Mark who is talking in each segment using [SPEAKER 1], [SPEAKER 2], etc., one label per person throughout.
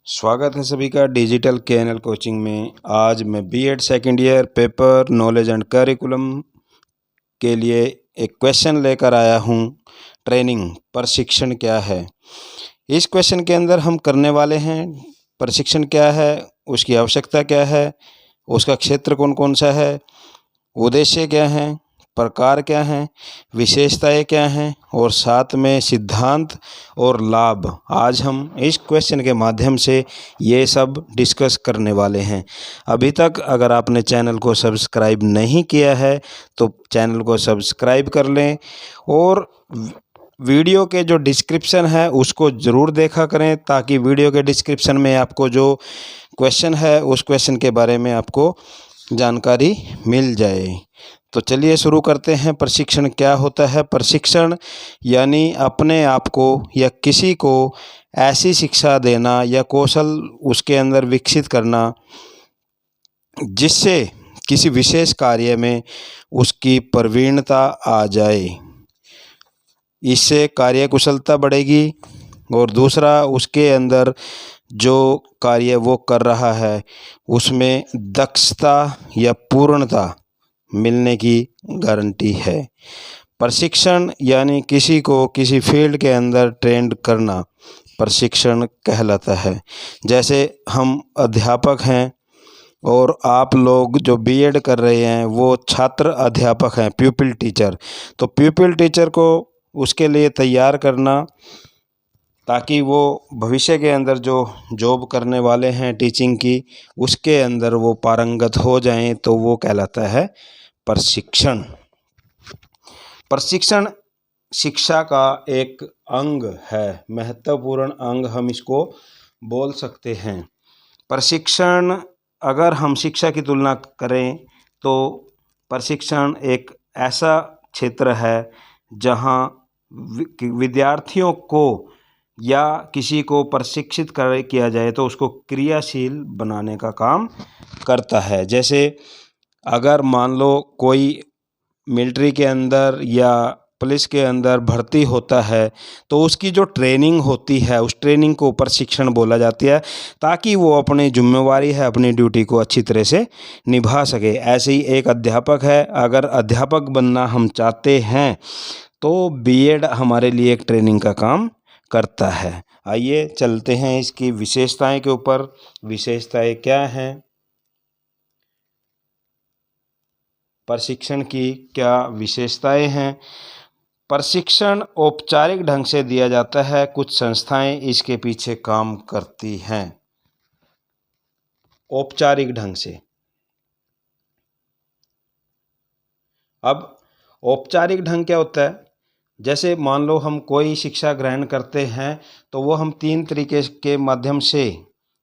[SPEAKER 1] स्वागत है सभी का डिजिटल केएनएल कोचिंग में। आज मैं BEd second year paper knowledge and curriculum के लिए एक क्वेश्चन लेकर आया हूँ। ट्रेनिंग प्रशिक्षण क्या है। इस क्वेश्चन के अंदर हम करने वाले हैं प्रशिक्षण क्या है, उसकी आवश्यकता क्या है, उसका क्षेत्र कौन कौन सा है, उद्देश्य क्या है, प्रकार क्या हैं, विशेषताएं क्या हैं और साथ में सिद्धांत और लाभ। आज हम इस क्वेश्चन के माध्यम से ये सब डिस्कस करने वाले हैं। अभी तक अगर आपने चैनल को सब्सक्राइब नहीं किया है तो चैनल को सब्सक्राइब कर लें और वीडियो के जो डिस्क्रिप्शन है उसको ज़रूर देखा करें, ताकि वीडियो के डिस्क्रिप्शन में आपको जो क्वेश्चन है उस क्वेश्चन के बारे में आपको जानकारी मिल जाए। तो चलिए शुरू करते हैं। प्रशिक्षण क्या होता है। प्रशिक्षण यानी अपने आप को या किसी को ऐसी शिक्षा देना या कौशल उसके अंदर विकसित करना जिससे किसी विशेष कार्य में उसकी प्रवीणता आ जाए। इससे कार्यकुशलता बढ़ेगी और दूसरा उसके अंदर जो कार्य वो कर रहा है उसमें दक्षता या पूर्णता मिलने की गारंटी है। प्रशिक्षण यानी किसी को किसी फील्ड के अंदर ट्रेन करना प्रशिक्षण कहलाता है। जैसे हम अध्यापक हैं और आप लोग जो बीएड कर रहे हैं वो छात्र अध्यापक हैं, प्यूपिल टीचर। तो प्यूपिल टीचर को उसके लिए तैयार करना ताकि वो भविष्य के अंदर जो जॉब करने वाले हैं टीचिंग की उसके अंदर वो पारंगत हो जाएं, तो वो कहलाता है प्रशिक्षण। प्रशिक्षण शिक्षा का एक अंग है, महत्वपूर्ण अंग हम इसको बोल सकते हैं। प्रशिक्षण अगर हम शिक्षा की तुलना करें तो प्रशिक्षण एक ऐसा क्षेत्र है जहां विद्यार्थियों को या किसी को प्रशिक्षित किया जाए तो उसको क्रियाशील बनाने का काम करता है। जैसे अगर मान लो कोई मिलिट्री के अंदर या पुलिस के अंदर भर्ती होता है तो उसकी जो ट्रेनिंग होती है उस ट्रेनिंग को प्रशिक्षण बोला जाता है, ताकि वो अपनी जिम्मेवारी है अपनी ड्यूटी को अच्छी तरह से निभा सके। ऐसे ही एक अध्यापक है, अगर अध्यापक बनना हम चाहते हैं तो बीएड हमारे लिए एक ट्रेनिंग का काम करता है। आइए चलते हैं इसकी विशेषताएं के ऊपर। विशेषताएं क्या हैं, प्रशिक्षण की क्या विशेषताएं हैं। प्रशिक्षण औपचारिक ढंग से दिया जाता है, कुछ संस्थाएं इसके पीछे काम करती हैं। औपचारिक ढंग से। अब औपचारिक ढंग क्या होता है। जैसे मान लो हम कोई शिक्षा ग्रहण करते हैं तो वो हम 3 तरीके के माध्यम से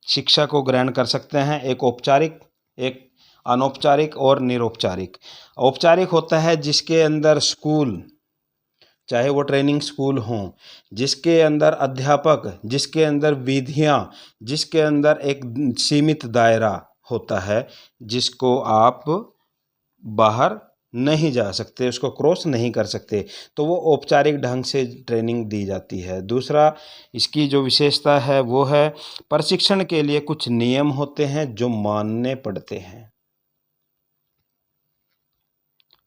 [SPEAKER 1] शिक्षा को ग्रहण कर सकते हैं, एक औपचारिक, एक अनौपचारिक और निरौपचारिक। औपचारिक होता है जिसके अंदर स्कूल, चाहे वो ट्रेनिंग स्कूल हों, जिसके अंदर अध्यापक, जिसके अंदर विधियां, जिसके अंदर एक सीमित दायरा होता है जिसको आप बाहर नहीं जा सकते, उसको क्रॉस नहीं कर सकते, तो वो औपचारिक ढंग से ट्रेनिंग दी जाती है। दूसरा इसकी जो विशेषता है वो है प्रशिक्षण के लिए कुछ नियम होते हैं जो मानने पड़ते हैं।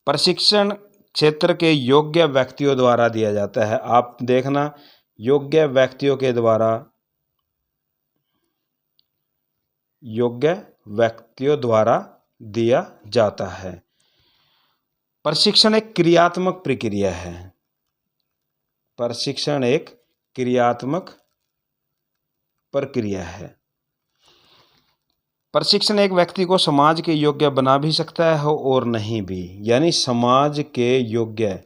[SPEAKER 1] प्रशिक्षण क्षेत्र के योग्य व्यक्तियों द्वारा दिया जाता है। आप देखना, योग्य व्यक्तियों के द्वारा, योग्य व्यक्तियों द्वारा दिया जाता है। प्रशिक्षण एक क्रियात्मक प्रक्रिया है। प्रशिक्षण एक क्रियात्मक प्रक्रिया है। प्रशिक्षण एक व्यक्ति को समाज के योग्य बना भी सकता है और नहीं भी, यानी समाज के योग्य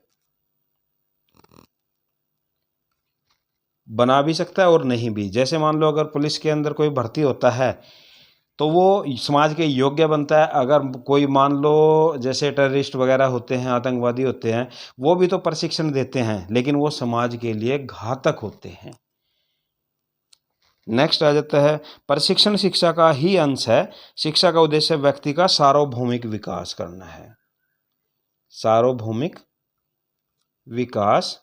[SPEAKER 1] बना भी सकता है और नहीं भी। जैसे मान लो अगर पुलिस के अंदर कोई भर्ती होता है तो वो समाज के योग्य बनता है। अगर कोई मान लो जैसे टेररिस्ट वगैरह होते हैं, आतंकवादी होते हैं, वो भी तो प्रशिक्षण देते हैं लेकिन वो समाज के लिए घातक होते हैं। नेक्स्ट आ जाता है प्रशिक्षण शिक्षा का ही अंश है। शिक्षा का उद्देश्य व्यक्ति का सार्वभौमिक विकास करना है। सार्वभौमिक विकास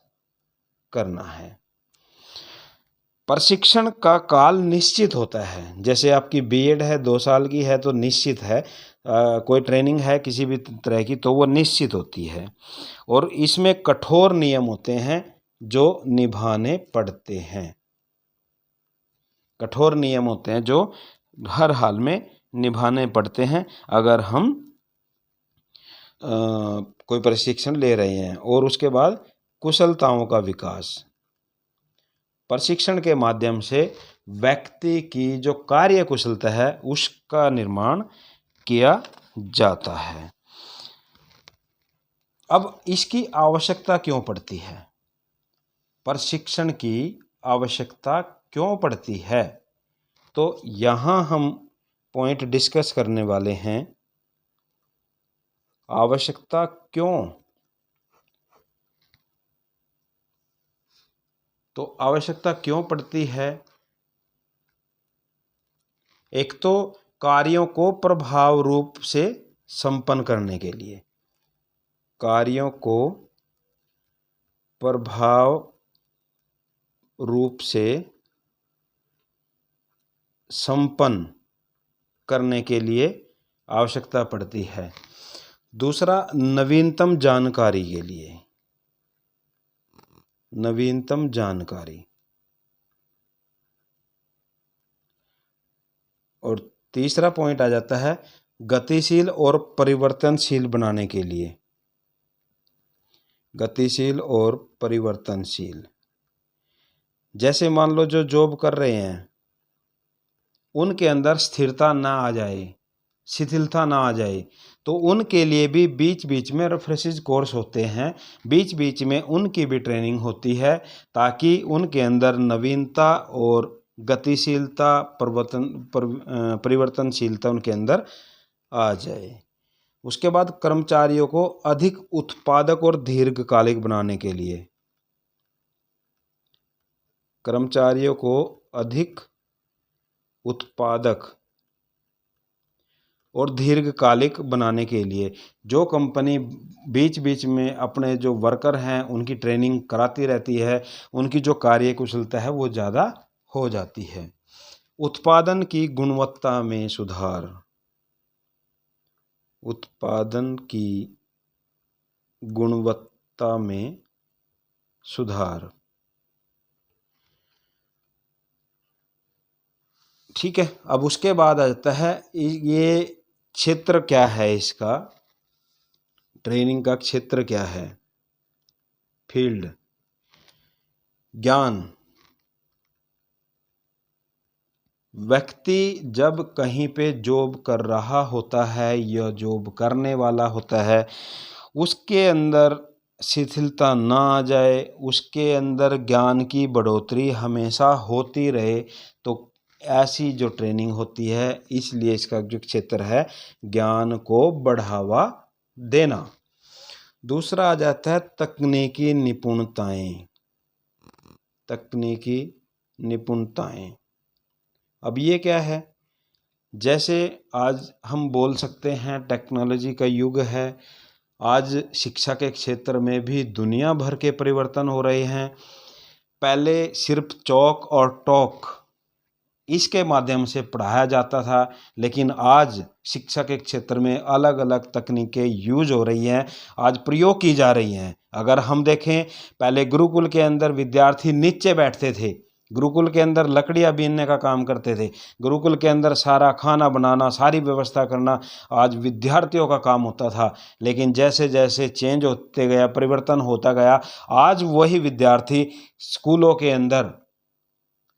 [SPEAKER 1] करना है। प्रशिक्षण का काल निश्चित होता है। जैसे आपकी बीएड है 2 साल की है तो निश्चित है, कोई ट्रेनिंग है किसी भी तरह की तो वो निश्चित होती है, और इसमें कठोर नियम होते हैं जो निभाने पड़ते हैं। कठोर नियम होते हैं जो हर हाल में निभाने पड़ते हैं अगर हम कोई प्रशिक्षण ले रहे हैं। और उसके बाद कुशलताओं का विकास। प्रशिक्षण के माध्यम से व्यक्ति की जो कार्य कुशलता है उसका निर्माण किया जाता है। अब इसकी आवश्यकता क्यों पड़ती है? प्रशिक्षण की आवश्यकता क्यों पड़ती है? तो यहाँ हम पॉइंट डिस्कस करने वाले हैं। आवश्यकता क्यों? तो आवश्यकता क्यों पड़ती है? एक तो कार्यों को प्रभाव रूप से संपन्न करने के लिए, कार्यों को प्रभाव रूप से संपन्न करने के लिए आवश्यकता पड़ती है। दूसरा, नवीनतम जानकारी के लिए, नवीनतम जानकारी। और तीसरा पॉइंट आ जाता है गतिशील और परिवर्तनशील बनाने के लिए, गतिशील और परिवर्तनशील। जैसे मान लो जो जॉब कर रहे हैं उनके अंदर स्थिरता ना आ जाए, शिथिलता ना आ जाए, तो उनके लिए भी बीच बीच में रिफ्रेशिंग कोर्स होते हैं, बीच बीच में उनकी भी ट्रेनिंग होती है ताकि उनके अंदर नवीनता और गतिशीलता परिवर्तनशीलता उनके अंदर आ जाए। उसके बाद कर्मचारियों को अधिक उत्पादक और दीर्घकालिक बनाने के लिए, कर्मचारियों को अधिक उत्पादक और दीर्घकालिक बनाने के लिए जो कंपनी बीच बीच में अपने जो वर्कर हैं उनकी ट्रेनिंग कराती रहती है, उनकी जो कार्य कुशलता है वो ज़्यादा हो जाती है। उत्पादन की गुणवत्ता में सुधार, उत्पादन की गुणवत्ता में सुधार। ठीक है, अब उसके बाद आ जाता है ये क्षेत्र क्या है, इसका ट्रेनिंग का क्षेत्र क्या है? फील्ड। ज्ञान। व्यक्ति जब कहीं पे जॉब कर रहा होता है या जॉब करने वाला होता है उसके अंदर शिथिलता ना आ जाए, उसके अंदर ज्ञान की बढ़ोतरी हमेशा होती रहे, तो ऐसी जो ट्रेनिंग होती है, इसलिए इसका जो क्षेत्र है ज्ञान को बढ़ावा देना। दूसरा आ जाता है तकनीकी निपुणताएं, तकनीकी निपुणताएं। अब ये क्या है? जैसे आज हम बोल सकते हैं टेक्नोलॉजी का युग है, आज शिक्षा के क्षेत्र में भी दुनिया भर के परिवर्तन हो रहे हैं। पहले सिर्फ चौक और टॉक इसके माध्यम से पढ़ाया जाता था, लेकिन आज शिक्षा के क्षेत्र में अलग अलग तकनीकें यूज हो रही हैं, आज प्रयोग की जा रही हैं। अगर हम देखें, पहले गुरुकुल के अंदर विद्यार्थी नीचे बैठते थे, गुरुकुल के अंदर लकड़ियाँ बीनने का काम करते थे, गुरुकुल के अंदर सारा खाना बनाना, सारी व्यवस्था करना आज विद्यार्थियों का काम होता था। लेकिन जैसे जैसे चेंज होते गया, परिवर्तन होता गया, आज वही विद्यार्थी स्कूलों के अंदर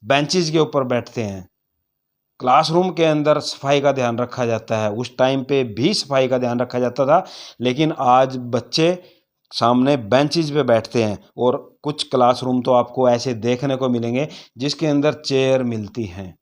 [SPEAKER 1] बेंचेस के ऊपर बैठते हैं, क्लासरूम के अंदर सफाई का ध्यान रखा जाता है। उस टाइम पे भी सफाई का ध्यान रखा जाता था, लेकिन आज बच्चे सामने बेंचेस पे बैठते हैं। और कुछ क्लासरूम तो आपको ऐसे देखने को मिलेंगे जिसके अंदर चेयर मिलती हैं,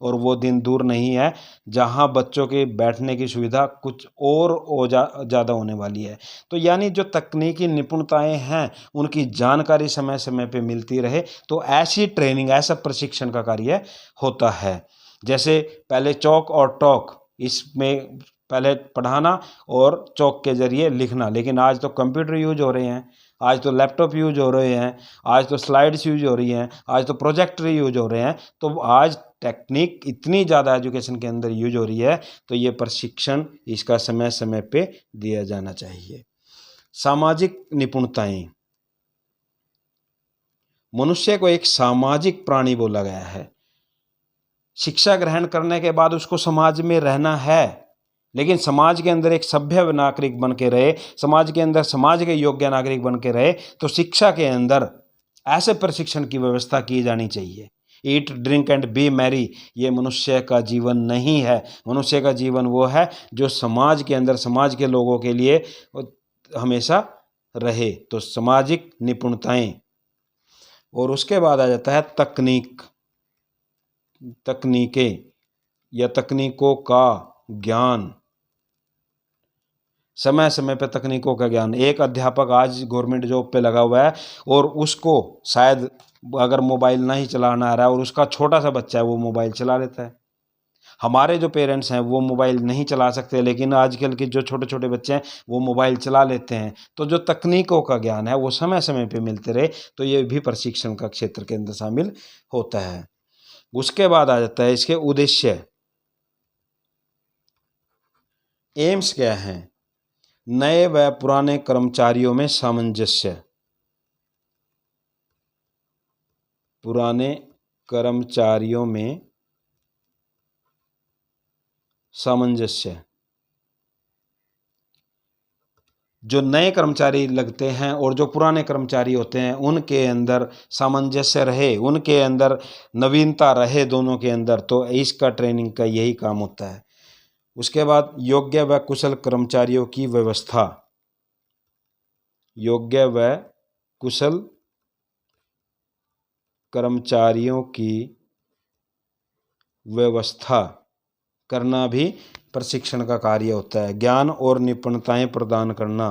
[SPEAKER 1] और वो दिन दूर नहीं है जहां बच्चों के बैठने की सुविधा कुछ और ज़्यादा होने वाली है। तो यानी जो तकनीकी निपुणताएं हैं उनकी जानकारी समय समय पे मिलती रहे, तो ऐसी ट्रेनिंग, ऐसा प्रशिक्षण का कार्य होता है। जैसे पहले चौक और टॉक, इसमें पहले पढ़ाना और चौक के जरिए लिखना, लेकिन आज तो कंप्यूटर यूज हो रहे हैं। आज तो लैपटॉप यूज हो रहे हैं, आज तो स्लाइड्स यूज हो रही हैं, आज तो प्रोजेक्टर यूज हो रहे हैं। तो आज टेक्निक इतनी ज़्यादा एजुकेशन के अंदर यूज हो रही है, तो ये प्रशिक्षण इसका समय समय पे दिया जाना चाहिए। सामाजिक निपुणताएं, मनुष्य को एक सामाजिक प्राणी बोला गया है। शिक्षा ग्रहण करने के बाद उसको समाज में रहना है, लेकिन समाज के अंदर एक सभ्य नागरिक बन के रहे, समाज के अंदर समाज के योग्य नागरिक बन के रहे, तो शिक्षा के अंदर ऐसे प्रशिक्षण की व्यवस्था की जानी चाहिए। Eat drink and B Mary, ये मनुष्य का जीवन नहीं है। मनुष्य का जीवन वो है जो समाज के अंदर समाज के लोगों के लिए हमेशा रहे। तो सामाजिक निपुणताएं, और उसके बाद आ जाता है तकनीकें या तकनीकों का ज्ञान। समय समय पे तकनीकों का ज्ञान। एक अध्यापक आज गवर्नमेंट जॉब पे लगा हुआ है और उसको शायद अगर मोबाइल नहीं चलाना आ रहा है और उसका छोटा सा बच्चा है वो मोबाइल चला लेता है। हमारे जो पेरेंट्स हैं वो मोबाइल नहीं चला सकते, लेकिन आजकल के जो छोटे छोटे बच्चे हैं वो मोबाइल चला लेते हैं। तो जो तकनीकों का ज्ञान है वो समय समय पे मिलते रहे, तो ये भी प्रशिक्षण का क्षेत्र के अंदर शामिल होता है। उसके बाद आ जाता है इसके उद्देश्य, एम्स क्या है। नए व पुराने कर्मचारियों में सामंजस्य, पुराने कर्मचारियों में सामंजस्य। जो नए कर्मचारी लगते हैं और जो पुराने कर्मचारी होते हैं उनके अंदर सामंजस्य रहे, उनके अंदर नवीनता रहे दोनों के अंदर, तो इसका ट्रेनिंग का यही काम होता है। उसके बाद योग्य व कुशल कर्मचारियों की व्यवस्था, योग्य व कुशल कर्मचारियों की व्यवस्था करना भी प्रशिक्षण का कार्य होता है। ज्ञान और निपुणताएं प्रदान करना,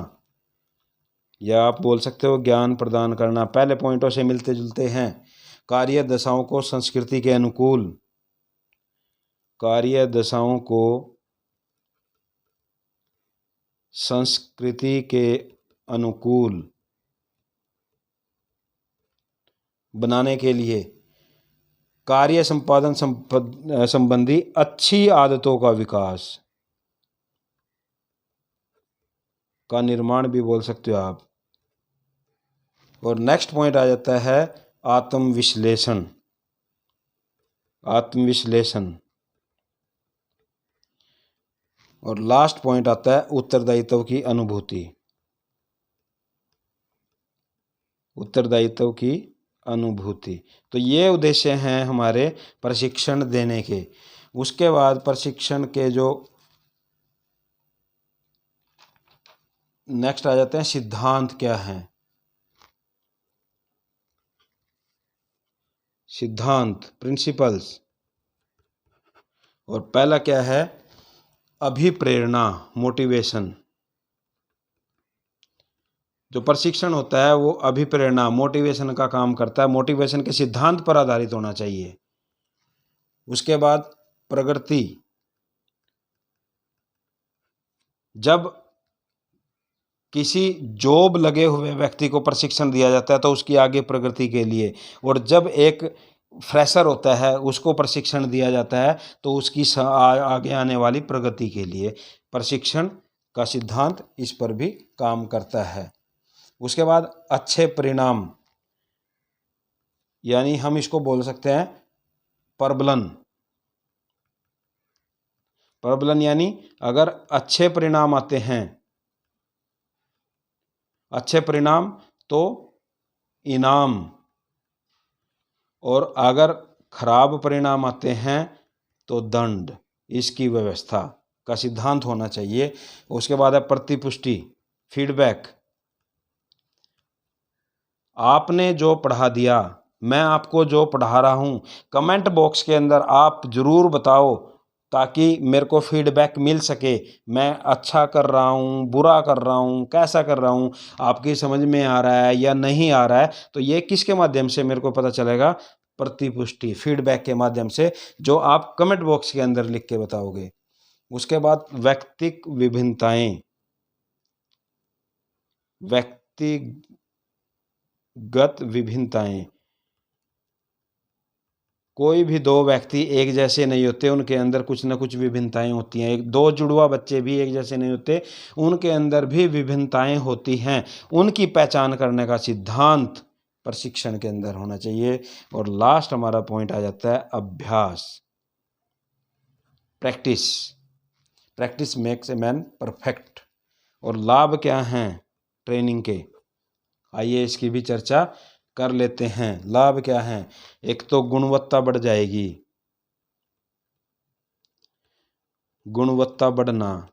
[SPEAKER 1] या आप बोल सकते हो ज्ञान प्रदान करना, पहले पॉइंटों से मिलते जुलते हैं। कार्य दशाओं को संस्कृति के अनुकूल, कार्य दशाओं को संस्कृति के अनुकूल बनाने के लिए कार्य संपादन संबंधी अच्छी आदतों का विकास का निर्माण भी बोल सकते हो आप। और नेक्स्ट पॉइंट आ जाता है आत्मविश्लेषण, आत्मविश्लेषण। और लास्ट पॉइंट आता है उत्तरदायित्व की अनुभूति, उत्तरदायित्व की अनुभूति। तो ये उद्देश्य हैं हमारे प्रशिक्षण देने के। उसके बाद प्रशिक्षण के जो नेक्स्ट आ जाते हैं सिद्धांत क्या हैं। सिद्धांत, प्रिंसिपल्स। और पहला क्या है, अभिप्रेरणा, मोटिवेशन। जो प्रशिक्षण होता है वो अभिप्रेरणा, मोटिवेशन का काम करता है। मोटिवेशन के सिद्धांत पर आधारित होना चाहिए। उसके बाद प्रगति, जब किसी जॉब लगे हुए व्यक्ति को प्रशिक्षण दिया जाता है तो उसकी आगे प्रगति के लिए, और जब एक फ्रेशर होता है उसको प्रशिक्षण दिया जाता है तो उसकी आगे आने वाली प्रगति के लिए प्रशिक्षण का सिद्धांत इस पर भी काम करता है। उसके बाद अच्छे परिणाम, यानी हम इसको बोल सकते हैं प्रबलन। प्रबलन यानी अगर अच्छे परिणाम आते हैं, अच्छे परिणाम तो इनाम, और अगर खराब परिणाम आते हैं तो दंड। इसकी व्यवस्था का सिद्धांत होना चाहिए। उसके बाद है प्रतिपुष्टि, फीडबैक। आपने जो पढ़ा दिया, मैं आपको जो पढ़ा रहा हूँ, कमेंट बॉक्स के अंदर आप ज़रूर बताओ ताकि मेरे को फीडबैक मिल सके। मैं अच्छा कर रहा हूँ, बुरा कर रहा हूँ, कैसा कर रहा हूँ, आपकी समझ में आ रहा है या नहीं आ रहा है, तो ये किसके माध्यम से मेरे को पता चलेगा, प्रतिपुष्टि, फीडबैक के माध्यम से, जो आप कमेंट बॉक्स के अंदर लिख के बताओगे। उसके बाद व्यक्तिक विभिन्नताएं, व्यक्ति गत विभिन्नताएं। कोई भी दो व्यक्ति एक जैसे नहीं होते, उनके अंदर कुछ ना कुछ विभिन्नताएं होती हैं। एक दो जुड़वा बच्चे भी एक जैसे नहीं होते, उनके अंदर भी विभिन्नताएं होती हैं। उनकी पहचान करने का सिद्धांत प्रशिक्षण के अंदर होना चाहिए। और लास्ट हमारा पॉइंट आ जाता है अभ्यास, practice. Practice makes a man perfect. और लाभ क्या हैं ट्रेनिंग के, आइए इसकी भी चर्चा कर लेते हैं। लाभ क्या हैं? एक तो गुणवत्ता बढ़ जाएगी। गुणवत्ता बढ़ना,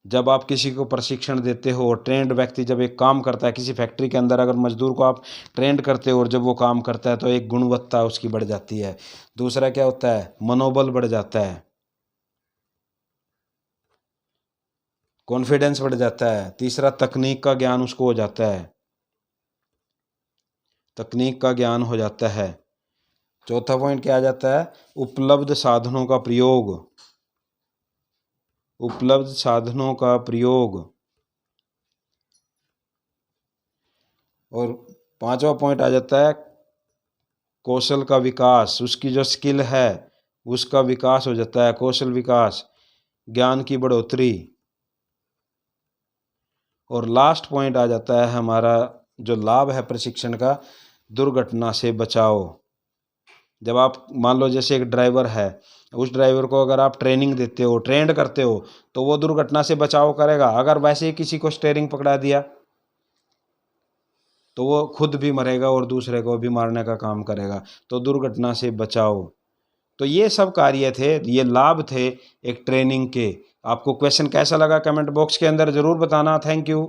[SPEAKER 1] जब आप किसी को प्रशिक्षण देते हो, ट्रेंड व्यक्ति जब एक काम करता है किसी फैक्ट्री के अंदर, अगर मजदूर को आप ट्रेंड करते हो और जब वो काम करता है तो एक गुणवत्ता उसकी बढ़ जाती है। दूसरा क्या होता है? मनोबल बढ़ जाता है, कॉन्फिडेंस बढ़ जाता है। तीसरा, तकनीक का ज्ञान उसको हो जाता है, तकनीक का ज्ञान हो जाता है। चौथा पॉइंट क्या आ जाता है? उपलब्ध साधनों का प्रयोग, उपलब्ध साधनों का प्रयोग। और पांचवा पॉइंट आ जाता है कौशल का विकास, उसकी जो स्किल है उसका विकास हो जाता है, कौशल विकास, ज्ञान की बढ़ोतरी। और लास्ट पॉइंट आ जाता है हमारा जो लाभ है प्रशिक्षण का, दुर्घटना से बचाव। जब आप मान लो जैसे एक ड्राइवर है, उस ड्राइवर को अगर आप ट्रेनिंग देते हो, ट्रेंड करते हो, तो वो दुर्घटना से बचाव करेगा। अगर वैसे ही किसी को स्टीयरिंग पकड़ा दिया तो वो खुद भी मरेगा और दूसरे को भी मारने का काम करेगा। तो दुर्घटना से बचाओ। तो ये सब कार्य थे, ये लाभ थे एक ट्रेनिंग के। आपको क्वेश्चन कैसा लगा कमेंट बॉक्स के अंदर ज़रूर बताना। Thank you.